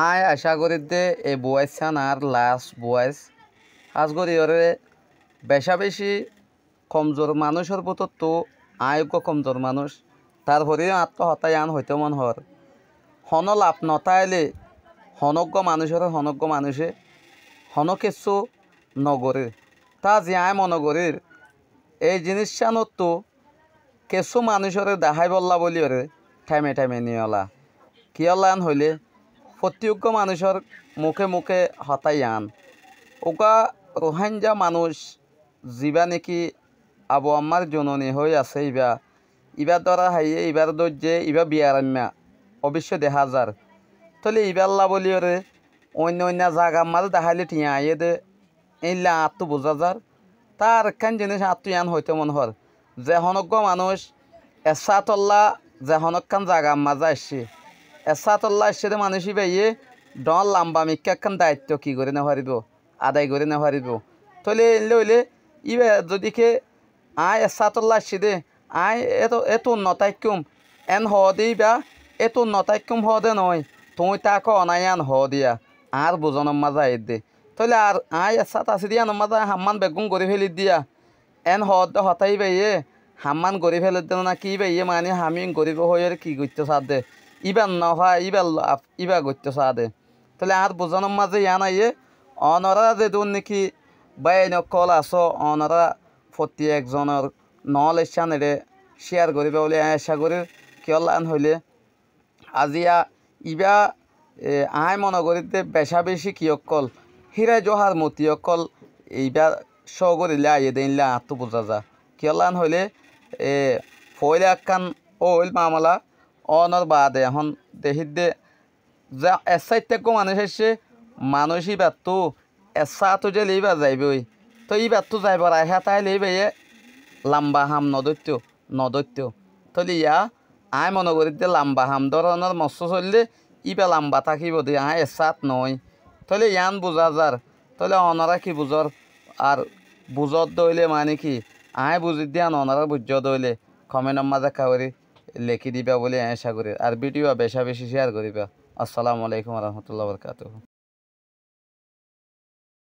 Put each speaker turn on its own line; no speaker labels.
আয় আশা করি দে এই বয়সান আর লাস্ট বয়স আজ করি ওরে বেশা বেশি কমজোর মানুষের ভিতর তো আয়োগ্য কমজোর মানুষ তারপরে আত্মহত্যায় আন হইতে মন হর হন লাভ নতাইলে হনজ্ঞ মানুষে হন কিছু নগরের তা যে আয় মনগরের এই জিনিসটানোর তো কিছু মানুষের দেখাই বললা বলি ওরে ঠাইমে ঠাইমে নিয়লা কিয়লান হইলে প্রতিজ্ঞ মানুষের মুখে মুখে হতাই আন ওকা রোহিঙ্গা মানুষ যিবা নাকি আবু আম্মার জননী হয়ে আছে ইবার দ্বারা হাইয়ে ইবার দর্জে ইবা বিয়ারাম্যা অবশ্য দেখা যার তাহলে ইবাল্লা বলি ওরে অন্য অন্য জায়গা মাঝে দেখাইলে টিয়া আইয়ে দে এইলা আত্ম বোঝা যার তার একখান জিনিস আত্ম ইয়ান হইতে মন হর যে হনজ্ঞ মানুষ এসাতল্লা যে হনকান জায়গা মাঝে আসছে এসাতল্লা আসছে দে মানুষই বাইয়ে ডন লাম্বা মিক্কাখান দায়িত্ব কি করে না পারিব আদায় করে না পারিব তাহলে এলে হইলে ইবে যদিকে আয় এসাতল্লা আসছে দে আয় এত উন্নতাইকুম এন হ দিই বা এত উন্নতাইকুম হ দে নয় তুই তাকে অনায়ান হ দিয়া আর বুঝনের মাজা এর দে তাহলে আর আয় এসাত আছে দিয়া নমাজা হাম্মান বেগুন গড়ি ফেলি দিয়া এন হতাই বাইয়ে হাম্মান গড়ি ফেলে দিল না কি বাইয়ে মানে হামি গরিব হয়ে কি করতে চার দে ইবার নফা ইবা করতে চা দে তাহলে আর বুঝনের মাঝে ইয়ান আইয়ে অনরা যে দূর নাকি বাই নকল আস অনরা প্রতি একজনের নলেজ চ্যানেলে শেয়ার করিবে বলে আশা করি কিয়লান হইলে আজিয়া ইবা আয় মনে করিতে বেশা বেশি কিয়কল হিরা জহার মতি অকল এইবার শ করিলে আইয়ে দিনলে আত্ম বোঝা যা কিয়লান হইলে ফয়লে একখান ওইল মামলা অনর বাদে এখন দেখিত দে যা এসাইত থেকে মানুষ এসছে মানুষ ইবার তো এসা তো যে এইবার যাইবই তো এইবার তো যাইবার আহে তাইলে এইবাইয়ে লাম্বা হাম নদৈত্য তাহলে ইয়া আয় মনে করিতে লাম্বা হাম ধরনের মৎস্য চললে ইবা লাম্বা থাকিব দে আয় এসাত নয় তাহলে ইয়ান বুঝা যার তাহলে অনারা কি বুঝর আর বুঝত দইলে মানে কি আয় বুঝি দিয়া অনারা বুঝ দইলে কমেন্টের মাঝে কাউরি লেখি দিবা বলে আশা করি আর ভিডিও বেশা বেশি শেয়ার করিবা আসসালামু আলাইকুম রহমতুল্লাহ বরকাতুহ।